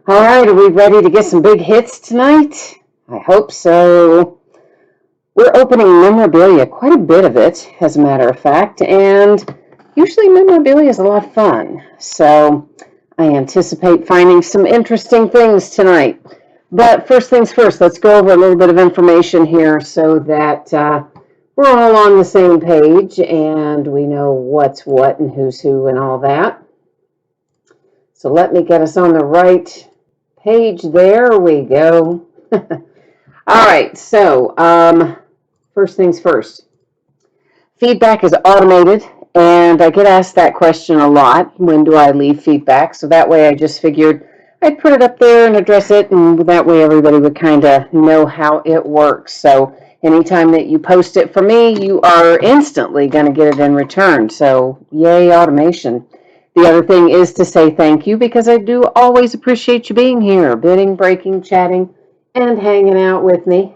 All right, are we ready to get some big hits tonight? I hope so. We're opening memorabilia, quite a bit of it, as a matter of fact, and usually memorabilia is a lot of fun. So I anticipate finding some interesting things tonight. But first things first, let's go over a little bit of information here so that we're all on the same page and we know what's what and who's who and all that. So let me get us on the right page. There we go. All right, so first things first. Feedback is automated, and I get asked that question a lot. When do I leave feedback? So that way I just figured I'd put it up there and address it, and that way everybody would kind of know how it works. So anytime that you post it for me, you are instantly going to get it in return. So yay, automation. The other thing is to say thank you because I do always appreciate you being here, bidding, breaking, chatting, and hanging out with me.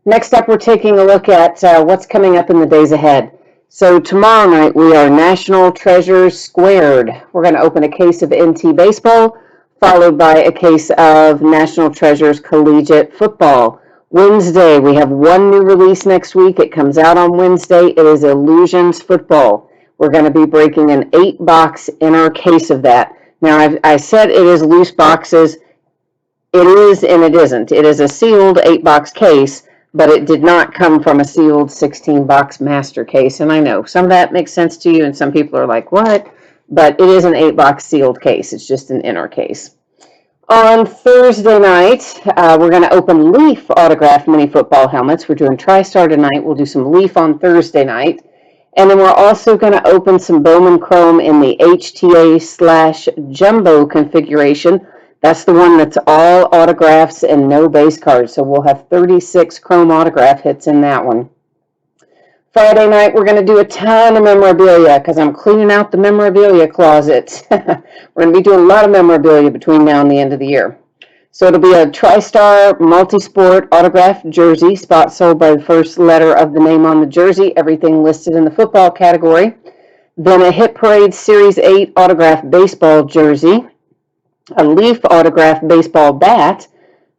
Next up, we're taking a look at what's coming up in the days ahead. So tomorrow night, we are National Treasures Squared. We're going to open a case of NT Baseball, followed by a case of National Treasures Collegiate Football. Wednesday, we have one new release next week. It comes out on Wednesday. It is Illusions Football. We're going to be breaking an 8-box inner case of that. Now, I said it is loose boxes. It is and it isn't. It is a sealed 8-box case, but it did not come from a sealed 16-box master case. And I know some of that makes sense to you, and some people are like, what? But it is an 8-box sealed case. It's just an inner case. On Thursday night, we're going to open Leaf autographed mini football helmets. We're doing TriStar tonight. We'll do some Leaf on Thursday night. And then we're also going to open some Bowman Chrome in the HTA/Jumbo configuration. That's the one that's all autographs and no base cards. So we'll have 36 Chrome autograph hits in that one. Friday night, we're going to do a ton of memorabilia because I'm cleaning out the memorabilia closet. We're going to be doing a lot of memorabilia between now and the end of the year. So it'll be a TriStar multi-sport autographed jersey, spot sold by the first letter of the name on the jersey, everything listed in the football category. Then a Hit Parade Series 8 autographed baseball jersey, a Leaf autographed baseball bat,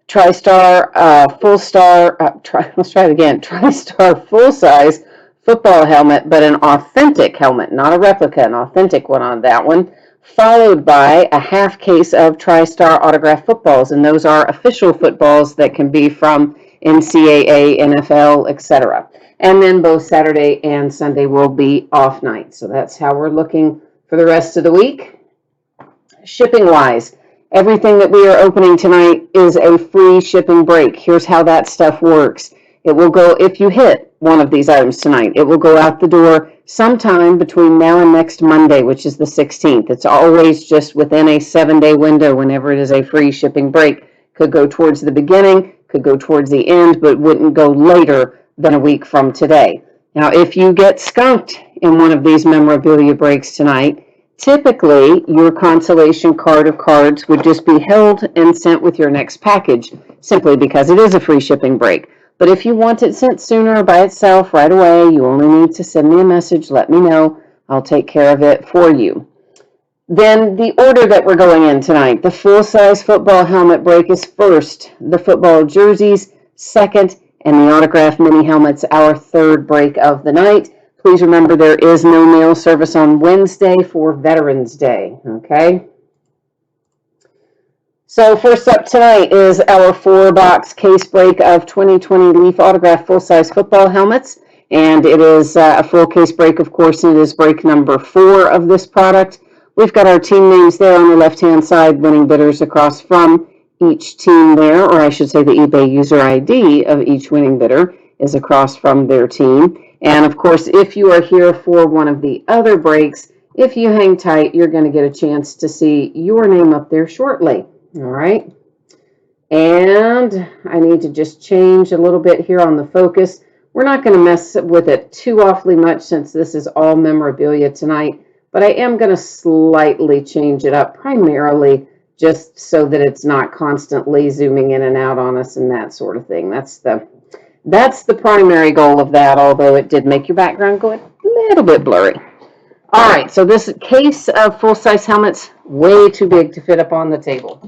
TriStar TriStar full-size football helmet, but an authentic helmet, not a replica, an authentic one on that one, followed by a half case of TriStar autographed footballs, and those are official footballs that can be from NCAA, NFL, etc. And then both Saturday and Sunday will be off nights. So that's how we're looking for the rest of the week. Shipping-wise, everything that we are opening tonight is a free shipping break. Here's how that stuff works. It will go, if you hit one of these items tonight, it will go out the door sometime between now and next Monday, which is the 16th. It's always just within a 7-day window whenever it is a free shipping break. Could go towards the beginning, could go towards the end, but wouldn't go later than a week from today. Now, if you get skunked in one of these memorabilia breaks tonight, typically your consolation card of cards would just be held and sent with your next package, simply because it is a free shipping break. But if you want it sent sooner by itself right away, you only need to send me a message, let me know. I'll take care of it for you. Then the order that we're going in tonight, the full-size football helmet break is first, the football jerseys second, and the autographed mini helmets our third break of the night. Please remember there is no mail service on Wednesday for Veterans Day, okay? So first up tonight is our 4-box case break of 2020 Leaf autographed full-size football helmets. And it is a full case break, of course, and it is break number 4 of this product. We've got our team names there on the left-hand side, winning bidders across from each team there, or I should say the eBay user ID of each winning bidder is across from their team. And of course, if you are here for one of the other breaks, if you hang tight, you're going to get a chance to see your name up there shortly. All right. And I need to just change a little bit here on the focus. We're not going to mess with it too awfully much since this is all memorabilia tonight, but I am going to slightly change it up primarily just so that it's not constantly zooming in and out on us and that sort of thing. That's the primary goal of that, although it did make your background go a little bit blurry. All right, so this case of full-size helmets, way too big to fit up on the table.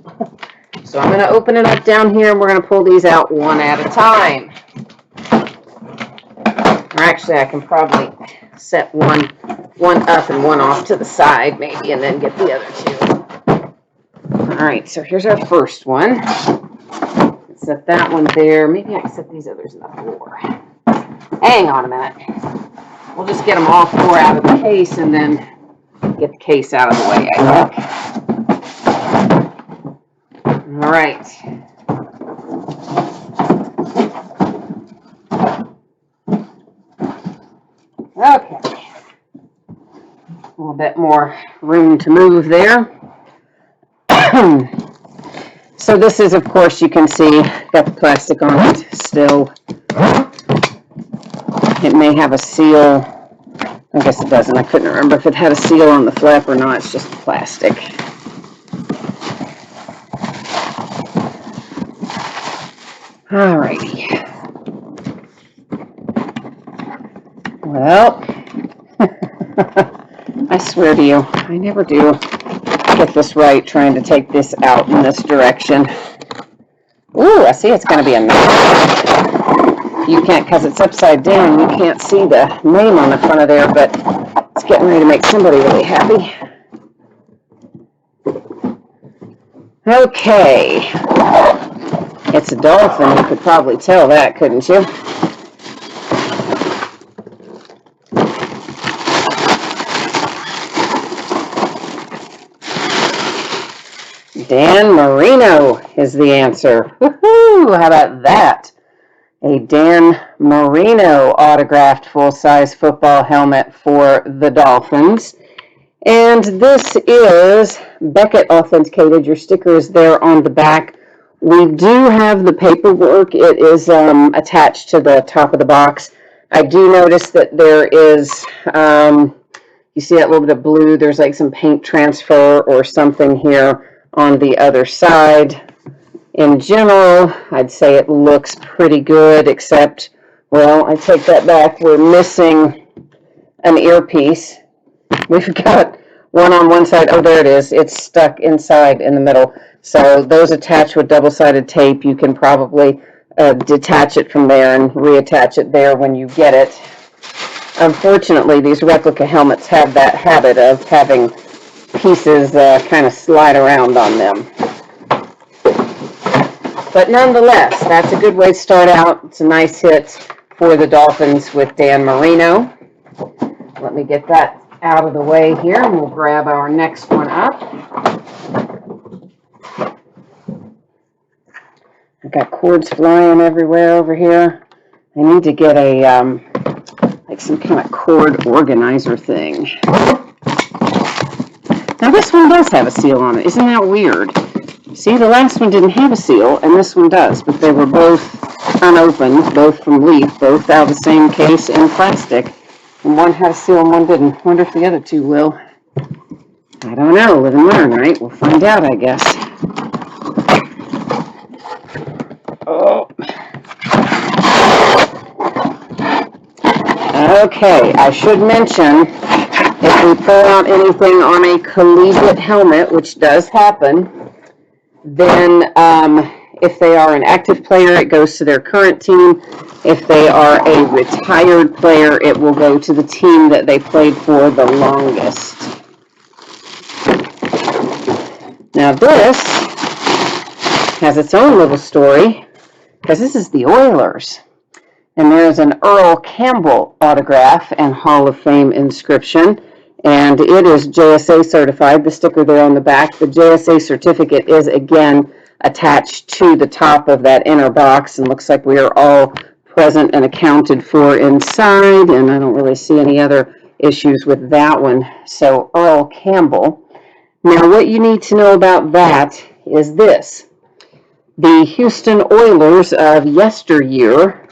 So I'm going to open it up down here, and we're going to pull these out one at a time. Or actually, I can probably set one up and one off to the side, maybe, and then get the other two. All right, so here's our first one. Let's set that one there. Maybe I can set these others in the floor. Hang on a minute. We'll just get them all four out of the case and then get the case out of the way, I think. All right. Okay. A little bit more room to move there. So this is, of course, you can see, got the plastic on it still. It may have a seal. I guess it doesn't. I couldn't remember if it had a seal on the flap or not. It's just plastic. Alrighty. Well, I swear to you, I never do get this right trying to take this out in this direction. Ooh, I see it's going to be a knot. You can't, because it's upside down, you can't see the name on the front of there, but it's getting ready to make somebody really happy. Okay. It's a dolphin. You could probably tell that, couldn't you? Dan Marino is the answer. Woohoo! How about that? A Dan Marino autographed full-size football helmet for the Dolphins. And this is Beckett authenticated. Your sticker is there on the back. We do have the paperwork. It is attached to the top of the box. I do notice that there is, you see that little bit of blue, there's like some paint transfer or something here on the other side. In general, I'd say it looks pretty good, except, well, I take that back. We're missing an earpiece. We've got one on one side. Oh, there it is. It's stuck inside in the middle. So those attach with double-sided tape. You can probably detach it from there and reattach it there when you get it. Unfortunately, these replica helmets have that habit of having pieces kind of slide around on them. But nonetheless, that's a good way to start out. It's a nice hit for the Dolphins with Dan Marino. Let me get that out of the way here, and we'll grab our next one up. I've got cords flying everywhere over here. I need to get a, like some kind of cord organizer thing. Now this one does have a seal on it. Isn't that weird? See, the last one didn't have a seal, and this one does, but they were both unopened, both from Leaf, both out of the same case in plastic. And one had a seal and one didn't. Wonder if the other two will. I don't know. Live and learn, right? We'll find out, I guess. Oh. Okay, I should mention, if we pull out anything on a collegiate helmet, which does happen, then if they are an active player, it goes to their current team. If they are a retired player, it will go to the team that they played for the longest. Now this has its own little story, because this is the Oilers. And there's an Earl Campbell autograph and Hall of Fame inscription. And it is JSA certified, the sticker there on the back. The JSA certificate is, again, attached to the top of that inner box, and looks like we are all present and accounted for inside, and I don't really see any other issues with that one. So Earl Campbell. Now what you need to know about that is this. The Houston Oilers of yesteryear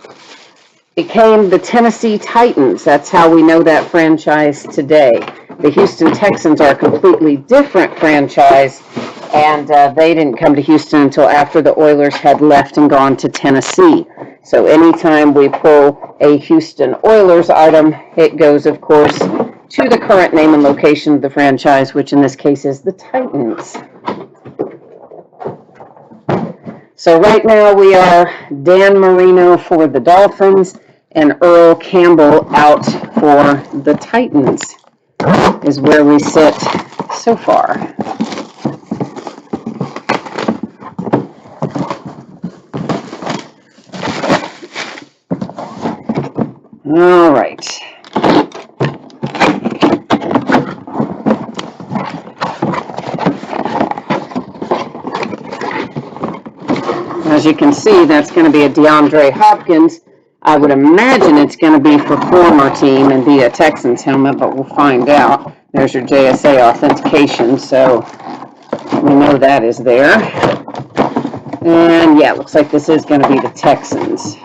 became the Tennessee Titans. That's how we know that franchise today. The Houston Texans are a completely different franchise, and they didn't come to Houston until after the Oilers had left and gone to Tennessee. So anytime we pull a Houston Oilers item, it goes, of course, to the current name and location of the franchise, which in this case is the Titans. So right now we are Dan Marino for the Dolphins and Earl Campbell out for the Titans is where we sit so far. All right. As you can see, that's going to be a DeAndre Hopkins. I would imagine it's going to be for former team and be a Texans helmet, but we'll find out. There's your JSA authentication, so we know that is there. And yeah, it looks like this is going to be the Texans.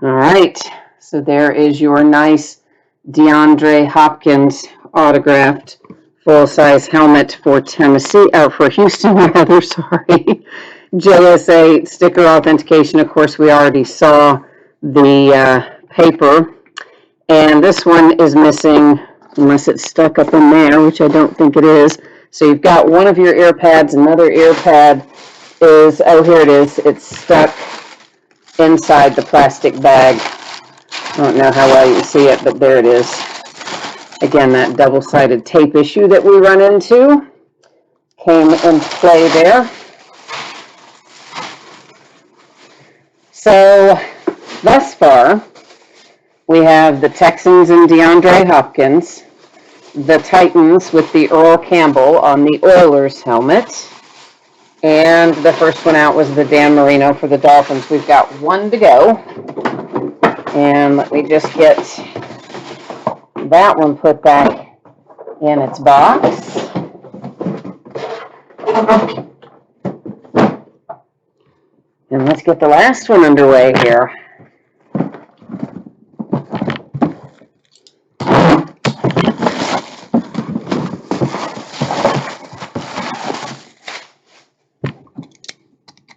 All right, so there is your nice DeAndre Hopkins autographed full-size helmet for Tennessee, for Houston rather, sorry. JSA sticker authentication, of course, we already saw the paper. And this one is missing, unless it's stuck up in there, which I don't think it is. So you've got one of your ear pads, another ear pad is, oh, here it is. It's stuck inside the plastic bag. I don't know how well you can see it, but there it is. Again, that double-sided tape issue that we run into came into play there. So thus far, we have the Texans and DeAndre Hopkins, the Titans with the Earl Campbell on the Oilers helmet, and the first one out was the Dan Marino for the Dolphins. We've got one to go, and let me just get that one put back in its box. And let's get the last one underway here.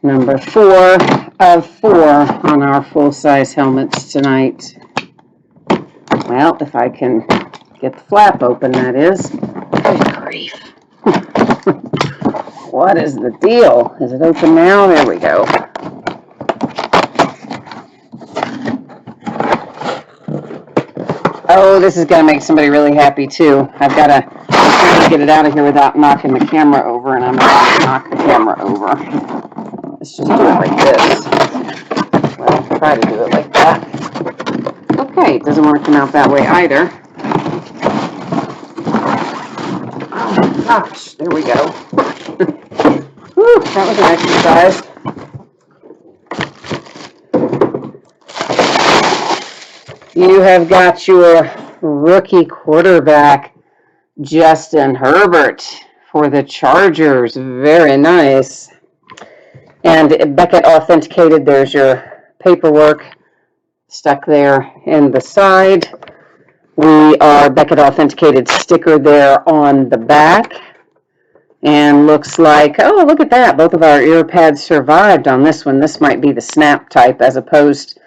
Number 4 of 4 on our full-size helmets tonight. Well, if I can get the flap open, that is. Good grief. What is the deal? Is it open now? There we go. Oh, this is going to make somebody really happy, too. I'm trying to get it out of here without knocking the camera over, and I'm going to knock the camera over. Let's just do it like this. Well, try to do it like that. Okay, it doesn't want to come out that way either. Oh, gosh, there we go. Whew, that was an exercise. You have got your rookie quarterback, Justin Herbert, for the Chargers. Very nice. And Beckett authenticated. There's your paperwork stuck there in the side. We are Beckett authenticated sticker there on the back. And looks like, oh, look at that. Both of our ear pads survived on this one. This might be the snap type as opposed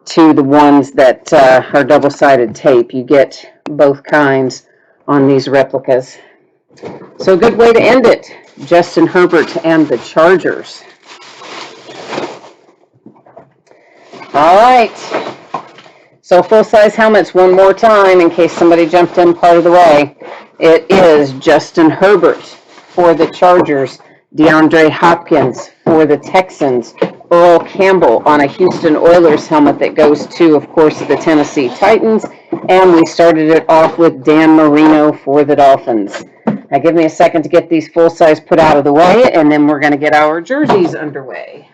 to the ones that are double-sided tape. You get both kinds on these replicas. So good way to end it. Justin Herbert and the Chargers. All right. So full-size helmets one more time in case somebody jumped in part of the way. It is Justin Herbert for the Chargers, DeAndre Hopkins for the Texans, Earl Campbell on a Houston Oilers helmet that goes to, of course, the Tennessee Titans, and we started it off with Dan Marino for the Dolphins. Now give me a second to get these full-size put out of the way, and then we're going to get our jerseys underway.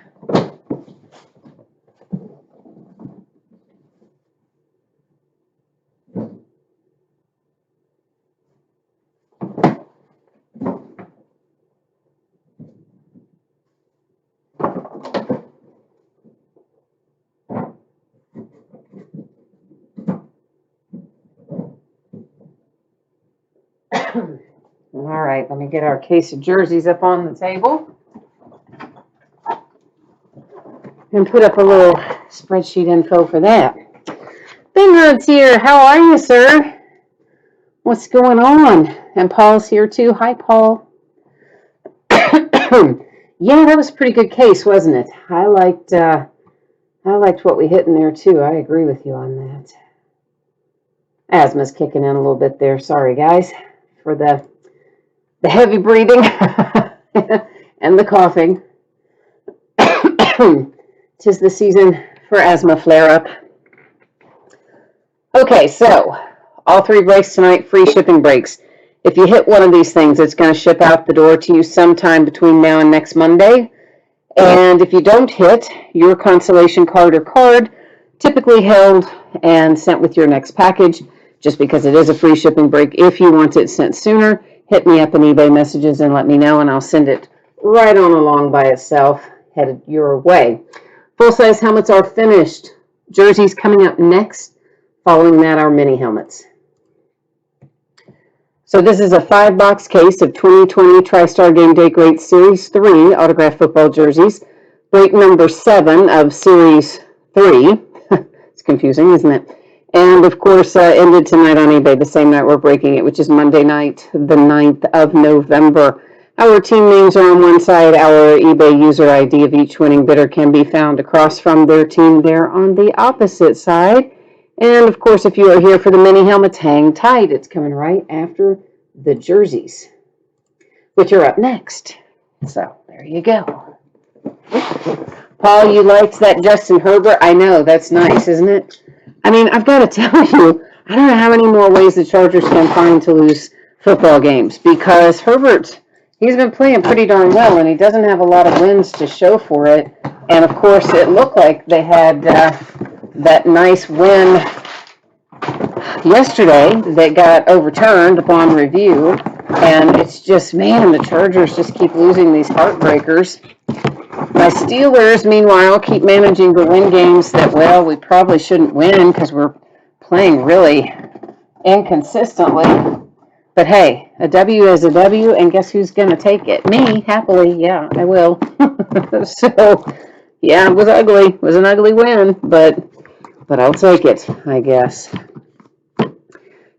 All right, let me get our case of jerseys up on the table. and put up a little spreadsheet info for that. Finrod's here. How are you, sir? What's going on? And Paul's here too. Hi, Paul. Yeah, that was a pretty good case, wasn't it? I liked what we hit in there too. I agree with you on that. Asthma's kicking in a little bit there. Sorry, guys, for the heavy breathing and the coughing. 'Tis the season for asthma flare-up. Okay, so all 3 breaks tonight, free shipping breaks. If you hit one of these things, it's going to ship out the door to you sometime between now and next Monday. And if you don't hit, your consolation card or card, typically held and sent with your next package, just because it is a free shipping break. If you want it sent sooner, hit me up in eBay messages and let me know, and I'll send it right on along by itself, headed your way. Full-size helmets are finished. Jerseys coming up next. Following that, our mini helmets. So this is a 5-box case of 2020 TriStar Game Day Great Series 3 autographed football jerseys. Break number 7 of Series 3. It's confusing, isn't it? And, of course, ended tonight on eBay, the same night we're breaking it, which is Monday night, the 9th of November. Our team names are on one side. Our eBay user ID of each winning bidder can be found across from their team there on the opposite side. And, of course, if you are here for the mini helmets, hang tight. It's coming right after the jerseys, which are up next. So, there you go. Paul, you liked that Justin Herbert? I know, that's nice, isn't it? I mean, I've got to tell you, I don't know how many more ways the Chargers can find to lose football games, because Herbert, he's been playing pretty darn well, and he doesn't have a lot of wins to show for it. And, of course, it looked like they had that nice win yesterday that got overturned upon review. And it's just, man, the Chargers just keep losing these heartbreakers. My Steelers, meanwhile, keep managing to win games that, well, we probably shouldn't win because we're playing really inconsistently. But hey, a W is a W, and guess who's going to take it? Me, happily. Yeah, I will. So, yeah, it was ugly. It was an ugly win, but I'll take it, I guess.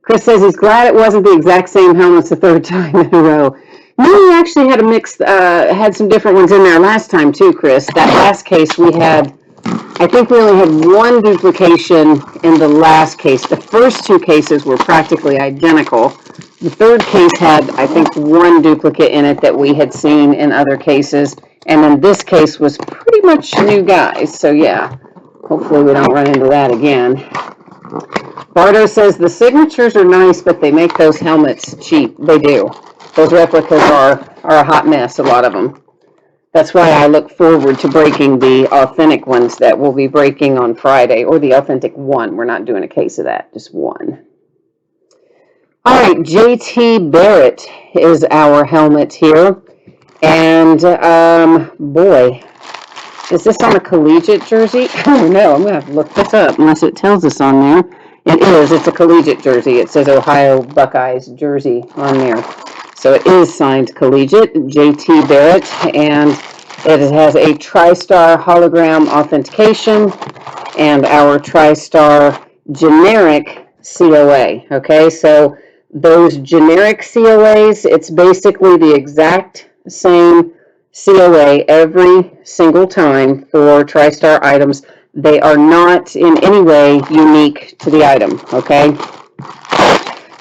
Chris says he's glad it wasn't the exact same helmets the 3rd time in a row. No, we actually had a mix, had some different ones in there last time too, Chris. That last case we had, I think we only had 1 duplication in the last case. The first 2 cases were practically identical. The 3rd case had, I think, 1 duplicate in it that we had seen in other cases. And then this case was pretty much new guys. So yeah, hopefully we don't run into that again. Bardo says the signatures are nice, but they make those helmets cheap. They do. Those replicas are a hot mess, a lot of them. That's why I look forward to breaking the authentic ones that we'll be breaking on Friday, or the authentic one. We're not doing a case of that, just one. All right, JT Barrett is our helmet here. And, boy, is this on a collegiate jersey? Oh, no, I'm going to have to look this up unless it tells us on there. It is. It's a collegiate jersey. It says Ohio Buckeyes jersey on there. So it is signed collegiate, JT Barrett, and it has a TriStar hologram authentication and our TriStar generic COA. Okay, so those generic COAs, it's basically the exact same COA every single time for TriStar items. They are not in any way unique to the item, okay?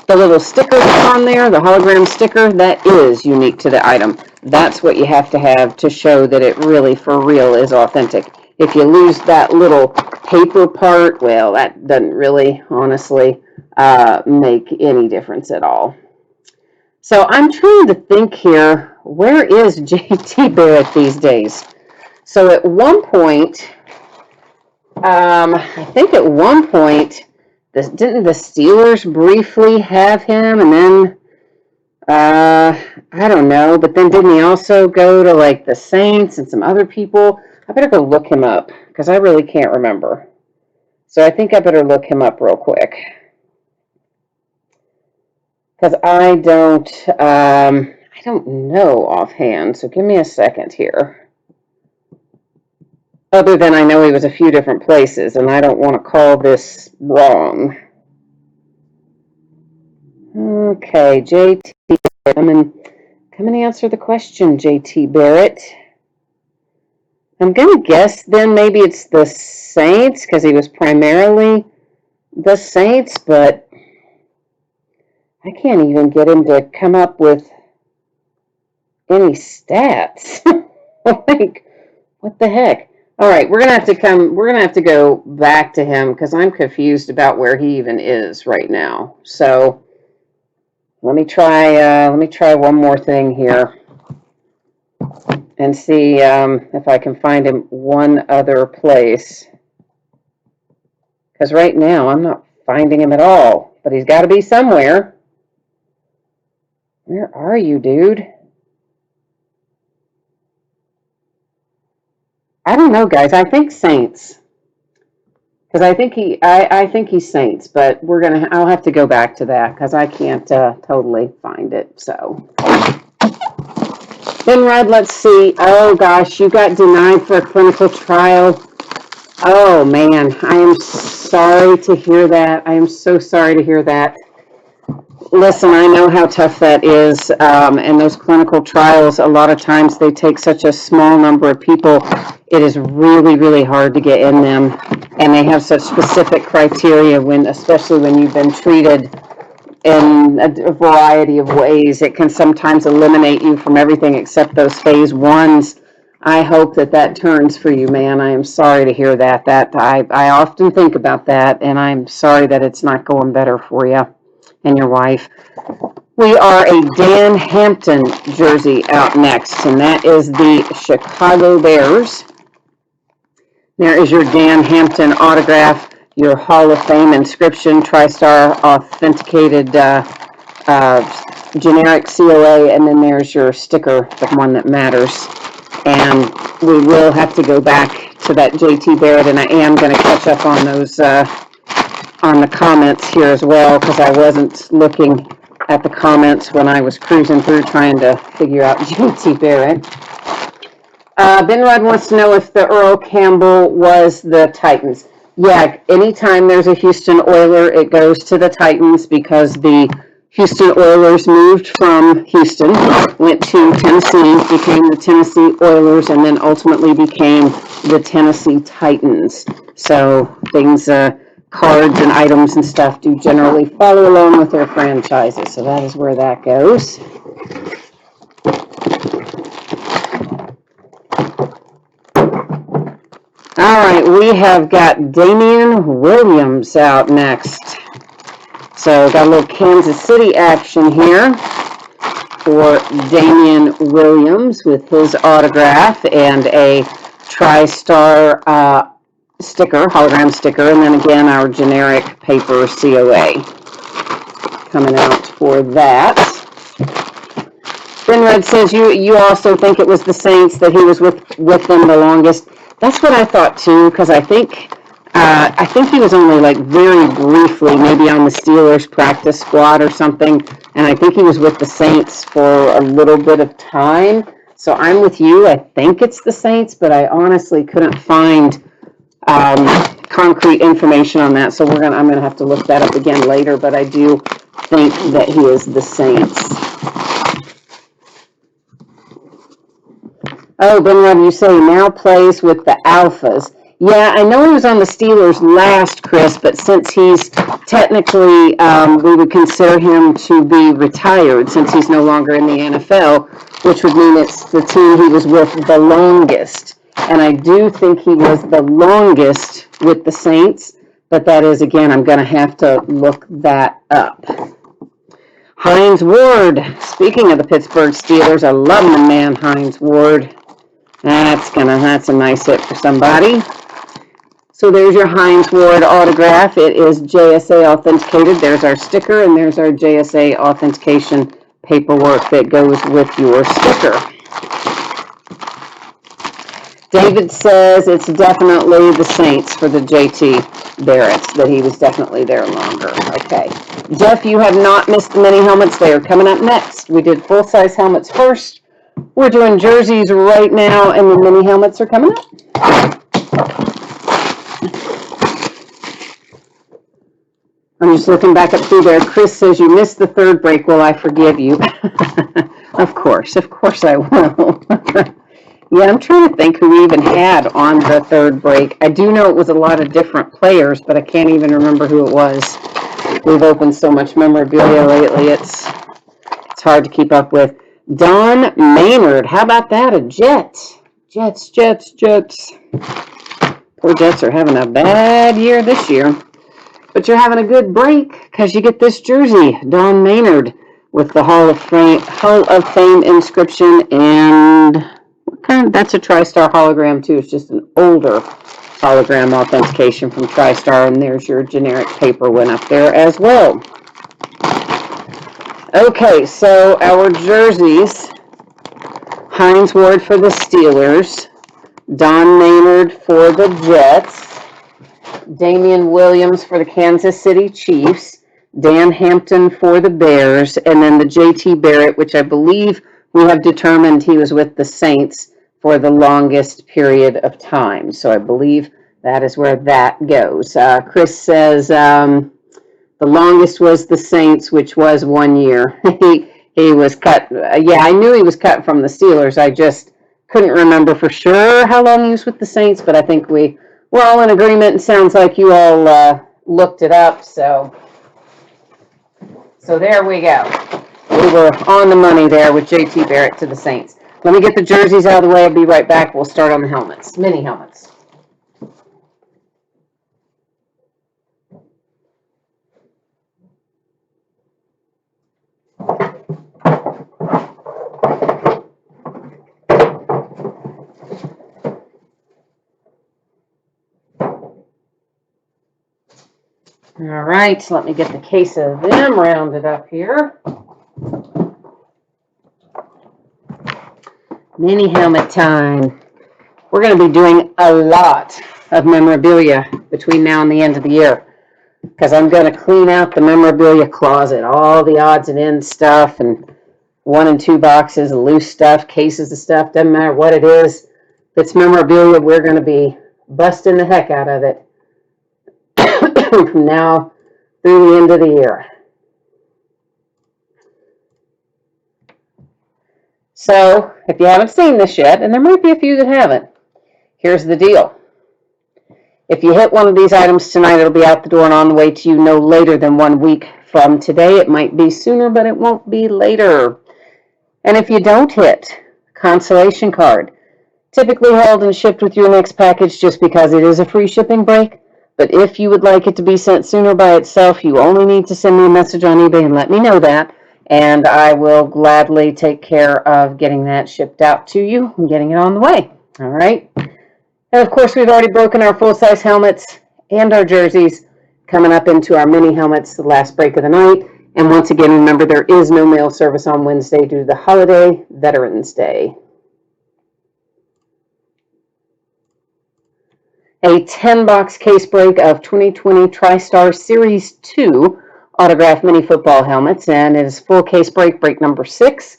The little sticker that's on there, the hologram sticker, that is unique to the item. That's what you have to show that it really, for real, is authentic. If you lose that little paper part, well, that doesn't really, honestly, make any difference at all. So I'm trying to think here, where is JT Barrett these days? So at one point, I think at one point, didn't the Steelers briefly have him? And then, I don't know, but then didn't he also go to like the Saints and some other people? I better go look him up because I really can't remember. So I think I better look him up real quick. Because I don't know offhand. So give me a second here. Other than I know he was a few different places, and I don't want to call this wrong. Okay, JT, come and answer the question, JT Barrett. I'm going to guess then maybe it's the Saints, because he was primarily the Saints, but I can't even get him to come up with any stats. Like, what the heck? All right, we're gonna have to go back to him because I'm confused about where he even is right now. So let me try one more thing here and see if I can find him one other place. Because right now I'm not finding him at all. But he's got to be somewhere. Where are you, dude? I don't know, guys. I think Saints. Because I think he's Saints, but I'll have to go back to that because I can't totally find it. So, then Rod, let's see. Oh gosh, you got denied for a clinical trial. Oh man, I am sorry to hear that. I am so sorry to hear that. Listen, I know how tough that is, and those clinical trials, a lot of times they take such a small number of people. It is really, really hard to get in them, and they have such specific criteria especially when you've been treated in a variety of ways. It can sometimes eliminate you from everything except those phase ones. I hope that turns for you, man. I am sorry to hear that. I often think about that, and I'm sorry that it's not going better for you and your wife. We are a Dan Hampton jersey out next, and that is the Chicago Bears. There is your Dan Hampton autograph, your Hall of Fame inscription, TriStar authenticated generic COA, and then there's your sticker, the one that matters. And we will have to go back to that JT Barrett, and I am going to catch up on those on the comments here as well, because I wasn't looking at the comments when I was cruising through trying to figure out JT Barrett. Ben Rod wants to know if the Earl Campbell was the Titans. Yeah, anytime there's a Houston Oiler, it goes to the Titans because the Houston Oilers moved from Houston, went to Tennessee, became the Tennessee Oilers, and then ultimately became the Tennessee Titans. So things, cards and items and stuff do generally follow along with their franchises. So that is where that goes. All right, we have got Damian Williams out next. So got a little Kansas City action here for Damian Williams with his autograph and a TriStar sticker, hologram sticker, and then again our generic paper COA coming out for that. Ben Red says you also think it was the Saints that he was with them the longest. That's what I thought too, because I think he was only like very briefly, maybe on the Steelers practice squad or something, and I think he was with the Saints for a little bit of time. So I'm with you. I think it's the Saints, but I honestly couldn't find concrete information on that. So I'm gonna have to look that up again later. But I do think that he is the Saints. Oh, Ben, you say he now plays with the Alphas. Yeah, I know he was on the Steelers last, Chris, but since he's technically, we would consider him to be retired since he's no longer in the NFL, which would mean it's the team he was with the longest. And I do think he was the longest with the Saints, but that is, again, I'm going to have to look that up. Hines Ward, speaking of the Pittsburgh Steelers, I love the man, Hines Ward. That's a nice hit for somebody. So there's your Hines Ward autograph. It is JSA authenticated. There's our sticker, and there's our JSA authentication paperwork that goes with your sticker. David says it's definitely the Saints for the JT Barrett, that he was definitely there longer. Okay. Jeff, you have not missed the mini helmets. They are coming up next. We did full-size helmets first. We're doing jerseys right now, and the mini helmets are coming up. I'm just looking back up through there. Chris says you missed the third break. Well, I forgive you. Of course I will. Yeah, I'm trying to think who we even had on the third break. I do know it was a lot of different players, but I can't even remember who it was. We've opened so much memorabilia lately, it's hard to keep up with. Don Maynard, how about that? A Jet. Jets. Poor Jets are having a bad year this year. But you're having a good break because you get this jersey, Don Maynard, with the Hall of Fame inscription, and what kind? That's a TriStar hologram too. It's just an older hologram authentication from TriStar, and there's your generic paper one up there as well. Okay, so our jerseys: Hines Ward for the Steelers, Don Maynard for the Jets, Damian Williams for the Kansas City Chiefs, Dan Hampton for the Bears, and then the J.T. Barrett, which I believe we have determined he was with the Saints for the longest period of time. So I believe that is where that goes. Chris says the longest was the Saints, which was 1 year. He was cut. Yeah, I knew he was cut from the Steelers. I just couldn't remember for sure how long he was with the Saints, but I think we're all in agreement. It sounds like you all looked it up, so there we go. We were on the money there with J.T. Barrett to the Saints. Let me get the jerseys out of the way. I'll be right back. We'll start on the helmets, mini helmets. All right, so let me get the case of them rounded up here. Mini helmet time. We're going to be doing a lot of memorabilia between now and the end of the year because I'm going to clean out the memorabilia closet, all the odds and ends stuff, and 1 and 2 boxes of loose stuff, cases of stuff, doesn't matter what it is. If it's memorabilia, we're going to be busting the heck out of it from now through the end of the year. So, if you haven't seen this yet, and there might be a few that haven't, here's the deal. If you hit one of these items tonight, it'll be out the door and on the way to you no later than 1 week from today. It might be sooner, but it won't be later. And if you don't hit, consolation card, typically held and shipped with your next package just because it is a free shipping break. But if you would like it to be sent sooner by itself, you only need to send me a message on eBay and let me know that. And I will gladly take care of getting that shipped out to you and getting it on the way. All right. And of course, we've already broken our full-size helmets and our jerseys, coming up into our mini helmets, the last break of the night. And once again, remember, there is no mail service on Wednesday due to the holiday, Veterans Day. A 10-box case break of 2020 TriStar Series 2 autographed mini football helmets, and it is full case break number 6.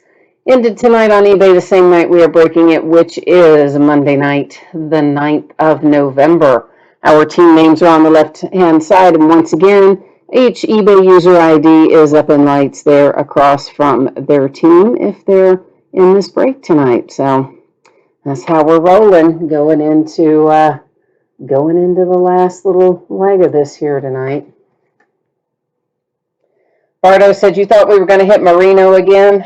Ended tonight on eBay the same night we are breaking it, which is Monday night, the 9th of November. Our team names are on the left-hand side, and once again, each eBay user ID is up in lights there across from their team if they're in this break tonight. So that's how we're rolling, going into the last little leg of this here tonight. Bardo said you thought we were going to hit Marino again.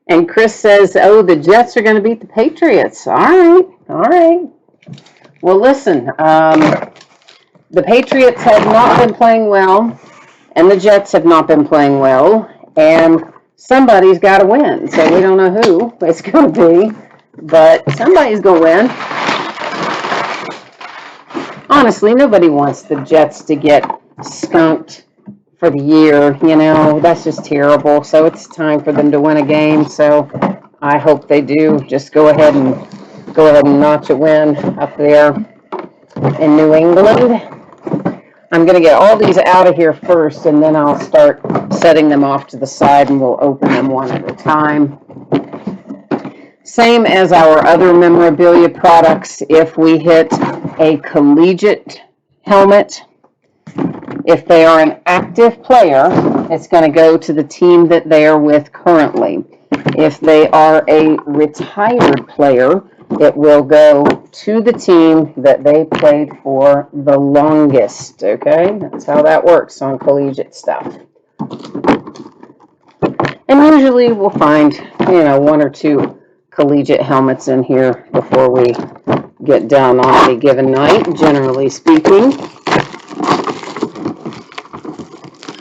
And Chris says, oh, the Jets are going to beat the Patriots. All right. Well, listen, the Patriots have not been playing well, and the Jets have not been playing well, and somebody's got to win. So we don't know who it's going to be, but somebody's going to win. Honestly, nobody wants the Jets to get skunked for the year. You know, that's just terrible. So it's time for them to win a game. So I hope they do. Just go ahead and notch a win up there in New England. I'm going to get all these out of here first, and then I'll start setting them off to the side, and we'll open them one at a time. Same as our other memorabilia products, if we hit a collegiate helmet, if they are an active player, it's going to go to the team that they are with currently. If they are a retired player, it will go to the team that they played for the longest, okay? That's how that works on collegiate stuff. And usually we'll find, one or two collegiate helmets in here before we get done on any given night, generally speaking.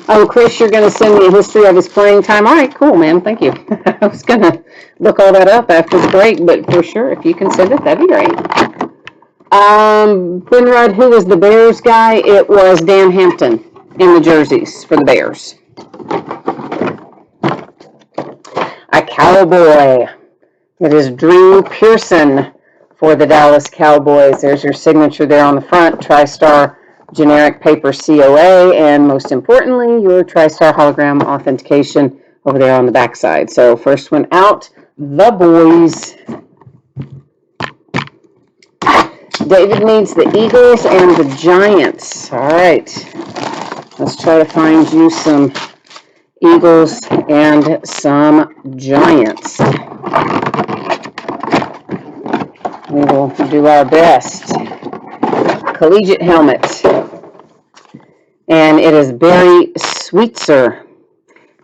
Oh, Chris, you're going to send me a history of his playing time. All right, cool, man. Thank you. I was going to look all that up after the break, but for sure, if you can send it, that'd be great. Benrod, who was the Bears guy? It was Dan Hampton in the jerseys for the Bears. A Cowboy. It is Drew Pearson for the Dallas Cowboys. There's your signature there on the front, TriStar generic paper COA, and most importantly, your TriStar hologram authentication over there on the back side. So first one out, the boys. David needs the Eagles and the Giants. All right, let's try to find you some Eagles and some Giants. We will do our best. Collegiate helmet. And it is Barry Sweetser.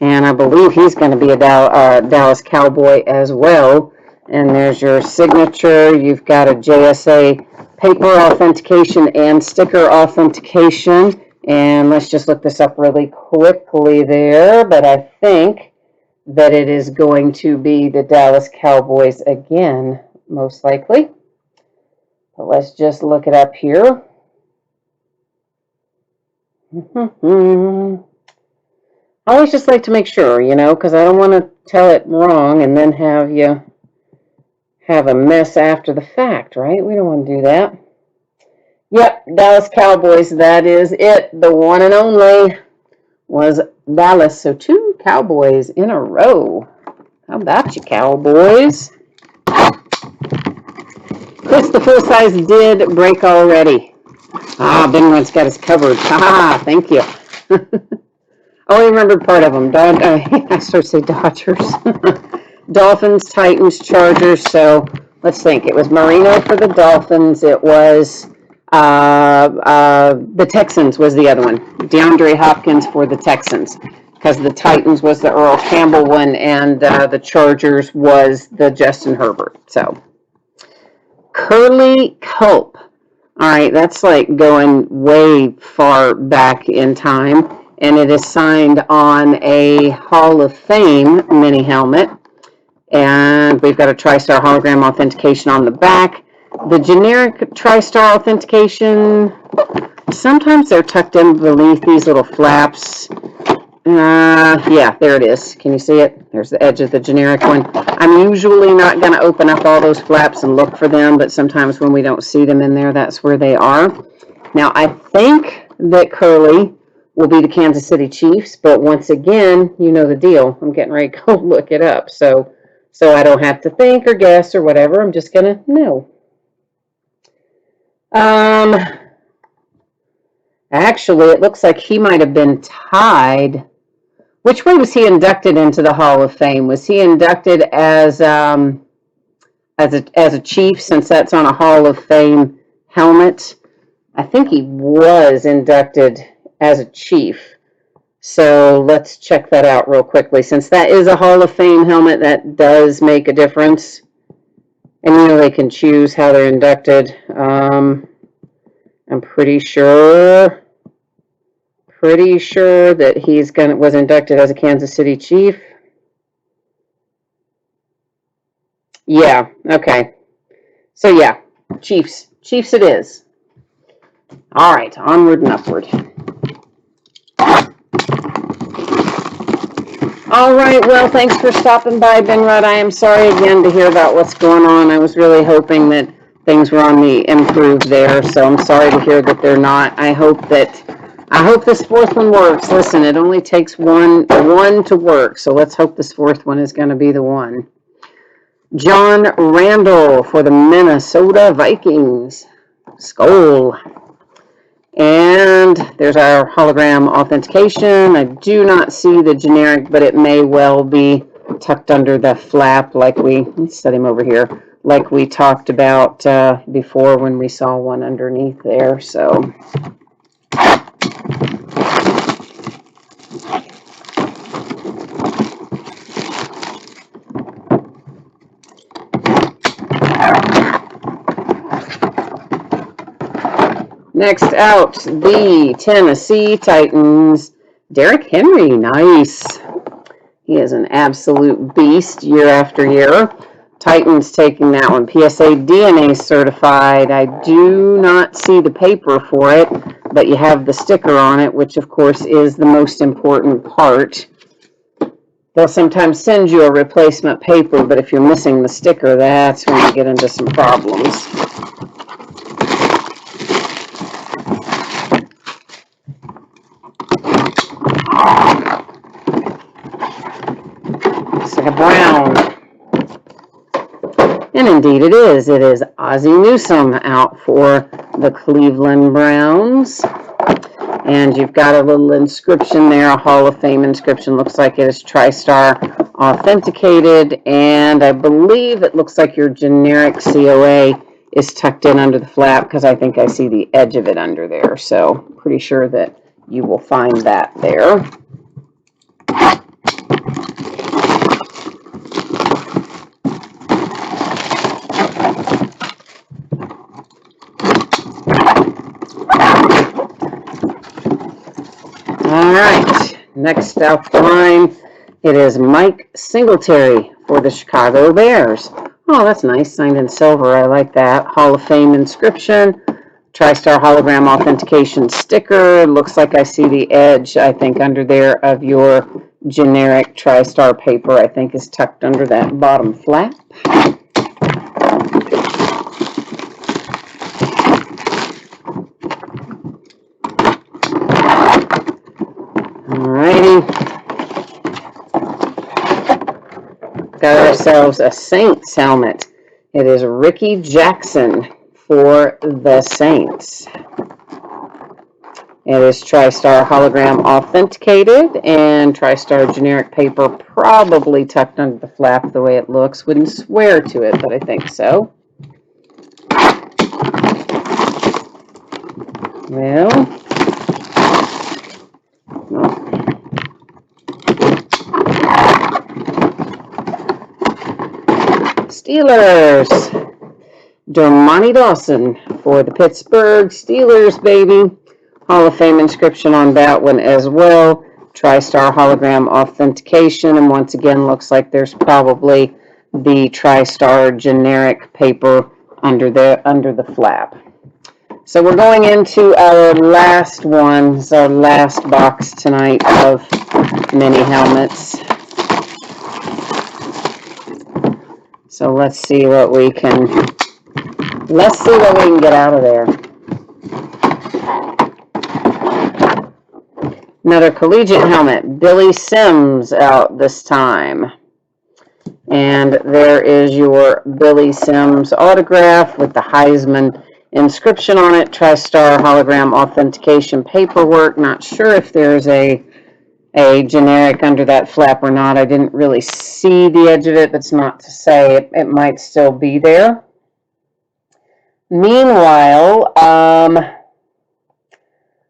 And I believe he's going to be a Dallas Cowboy as well. And there's your signature. You've got a JSA paper authentication and sticker authentication. And let's just look this up really quickly there. But I think that it is going to be the Dallas Cowboys again, most likely. But let's just look it up here. I always just like to make sure, because I don't want to tell it wrong and then have you have a mess after the fact, right? We don't want to do that. Yep, Dallas Cowboys, that is it. The one and only was Dallas. So 2 Cowboys in a row. How about you, Cowboys? Chris, the full size did break already. Benrod's got us covered. Thank you. I only remembered part of them. I started to say Dodgers. Dolphins, Titans, Chargers. So let's think. It was Marino for the Dolphins. It was the Texans was the other one. DeAndre Hopkins for the Texans. Because the Titans was the Earl Campbell one, and the Chargers was the Justin Herbert. So Curly Culp. All right, that's like going way far back in time. And it is signed on a Hall of Fame mini helmet. And we've got a TriStar hologram authentication on the back. The generic TriStar authentication, sometimes they're tucked in beneath these little flaps. Yeah, there it is. Can you see it? There's the edge of the generic one. I'm usually not going to open up all those flaps and look for them, but sometimes when we don't see them in there, that's where they are. Now, I think that Curly will be the Kansas City Chiefs, but once again, you know the deal. I'm getting ready to go look it up, so I don't have to think or guess or whatever. I'm just going to know. Actually, it looks like he might have been tied. Which way was he inducted into the Hall of Fame? Was he inducted as a Chief, since that's on a Hall of Fame helmet? I think he was inducted as a Chief. So let's check that out real quickly. Since that is a Hall of Fame helmet, that does make a difference. And they can choose how they're inducted. I'm pretty sure that was inducted as a Kansas City Chief. Yeah, okay. So yeah, Chiefs it is. All right, onward and upward. All right, well, thanks for stopping by, Benrod. I am sorry again to hear about what's going on. I was really hoping that things were on the improve there, so I'm sorry to hear that they're not. I hope this 4th one works. Listen, it only takes one to work, so let's hope this 4th one is going to be the one. John Randall for the Minnesota Vikings. Skull. And there's our hologram authentication. I do not see the generic, but it may well be tucked under the flap like let's set him over here, like we talked about before when we saw one underneath there. So next out, the Tennessee Titans. Derrick Henry, nice. He is an absolute beast year after year. Titans taking that one. PSA DNA certified. I do not see the paper for it, but you have the sticker on it, which of course is the most important part. They'll sometimes send you a replacement paper, but if you're missing the sticker, that's when you get into some problems. Second Brown. And indeed it is. It is Ozzie Newsome out for the Cleveland Browns. And you've got a little inscription there, a Hall of Fame inscription. Looks like it is TriStar authenticated. And I believe it looks like your generic COA is tucked in under the flap because I think I see the edge of it under there. So pretty sure that you will find that there. All right, next out the line, it is Mike Singletary for the Chicago Bears. Oh, that's nice, signed in silver. I like that. Hall of Fame inscription, TriStar hologram authentication sticker. Looks like I see the edge, I think, under there of your generic TriStar paper, I think, is tucked under that bottom flap. Alrighty. Got ourselves a Saints helmet. It is Ricky Jackson for the Saints. It is TriStar hologram authenticated and TriStar generic paper probably tucked under the flap the way it looks. Wouldn't swear to it, but I think so. Well, Steelers. Dermontti Dawson for the Pittsburgh Steelers, baby. Hall of Fame inscription on that one as well. TriStar hologram authentication, and once again, looks like there's probably the TriStar generic paper under the flap. So we're going into our last one. This is our last box tonight of mini helmets. So let's see what we can get out of there. Another collegiate helmet, Billy Sims out this time. And there is your Billy Sims autograph with the Heisman inscription on it, TriStar hologram authentication paperwork. Not sure if there's a generic under that flap or not. I didn't really see the edge of it. That's not to say it might still be there. Meanwhile,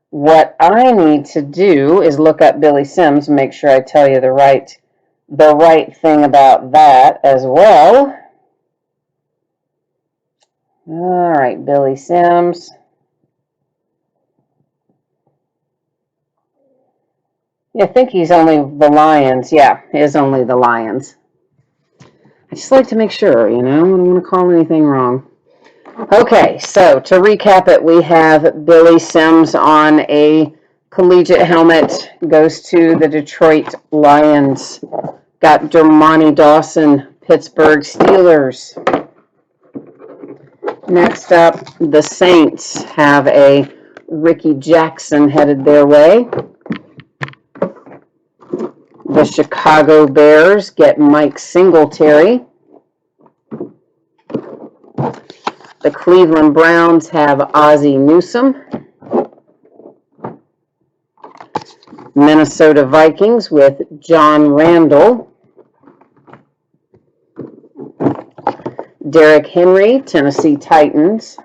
what I need to do is look up Billy Sims and make sure I tell you the right thing about that as well. All right, Billy Sims. Yeah, I think he's only the Lions. Yeah, he is only the Lions. I just like to make sure, I don't want to call anything wrong. Okay, so to recap it, we have Billy Sims on a collegiate helmet, goes to the Detroit Lions. Got Dermontti Dawson, Pittsburgh Steelers. Next up, the Saints have a Ricky Jackson headed their way. The Chicago Bears get Mike Singletary. The Cleveland Browns have Ozzie Newsome. Minnesota Vikings with John Randall. Derrick Henry, Tennessee Titans.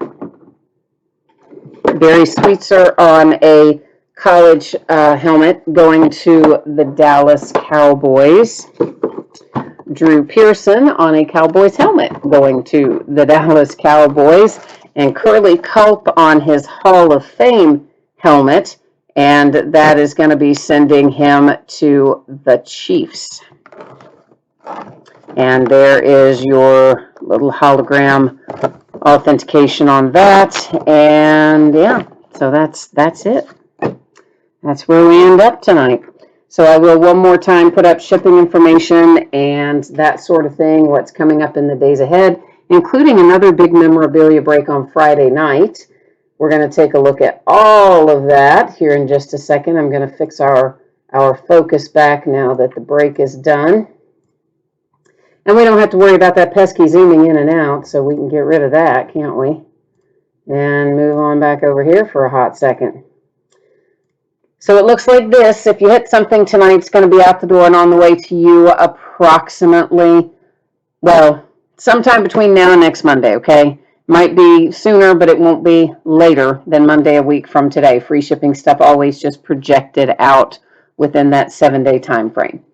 Barry Switzer on a college helmet going to the Dallas Cowboys. Drew Pearson on a Cowboys helmet going to the Dallas Cowboys. And Curly Culp on his Hall of Fame helmet. And that is going to be sending him to the Chiefs. And there is your little hologram authentication on that. And yeah, so that's it. That's where we end up tonight. So I will one more time put up shipping information and that sort of thing, what's coming up in the days ahead, including another big memorabilia break on Friday night. We're going to take a look at all of that here in just a second. I'm going to fix our focus back now that the break is done. And we don't have to worry about that pesky zooming in and out, so we can get rid of that, can't we? And move on back over here for a hot second. So it looks like this. If you hit something tonight, it's going to be out the door and on the way to you approximately, well, sometime between now and next Monday, okay? Might be sooner, but it won't be later than Monday a week from today. Free shipping stuff always just projected out within that 7-day time frame.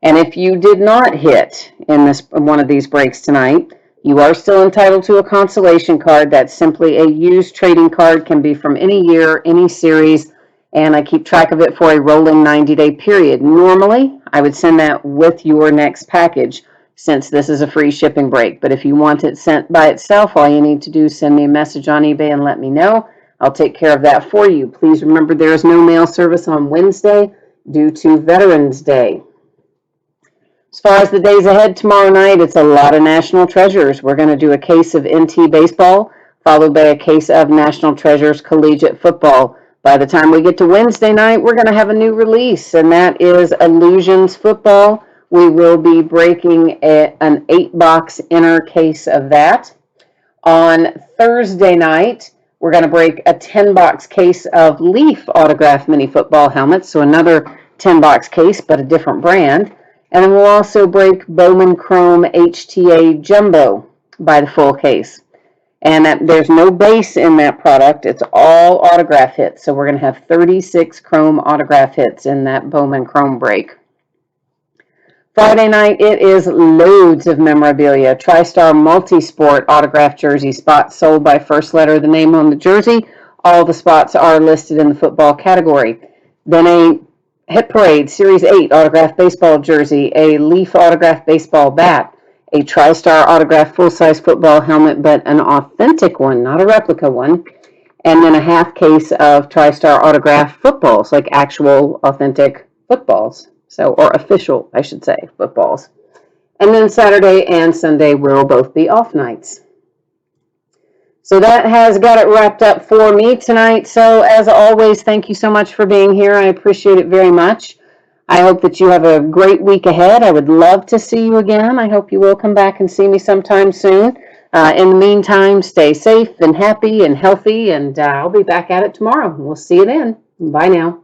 And if you did not hit in one of these breaks tonight, you are still entitled to a consolation card. That's simply a used trading card, can be from any year, any series, and I keep track of it for a rolling 90-day period. Normally, I would send that with your next package since this is a free shipping break. But if you want it sent by itself, all you need to do is send me a message on eBay and let me know. I'll take care of that for you. Please remember there is no mail service on Wednesday due to Veterans Day. As far as the days ahead, tomorrow night, it's a lot of National Treasures. We're going to do a case of NT Baseball, followed by a case of National Treasures Collegiate Football. By the time we get to Wednesday night, we're going to have a new release, and that is Illusions Football. We will be breaking an 8-box inner case of that. On Thursday night, we're going to break a 10-box case of Leaf Autograph Mini Football helmets, so another 10-box case, but a different brand. And then we'll also break Bowman Chrome HTA Jumbo by the full case. And there's no base in that product. It's all autograph hits. So we're going to have 36 Chrome autograph hits in that Bowman Chrome break. Friday night, it is loads of memorabilia. TriStar Multisport autograph jersey spots sold by first letter of the name on the jersey. All the spots are listed in the football category. Then a Hit Parade Series 8 autographed baseball jersey, a Leaf autographed baseball bat, a TriStar autographed full-size football helmet, but an authentic one, not a replica one, and then a half case of TriStar autographed footballs, like actual authentic footballs, or official, I should say, footballs. And then Saturday and Sunday will both be off nights. So that has got it wrapped up for me tonight. So as always, thank you so much for being here. I appreciate it very much. I hope that you have a great week ahead. I would love to see you again. I hope you will come back and see me sometime soon. In the meantime, stay safe and happy and healthy, and I'll be back at it tomorrow. We'll see you then. Bye now.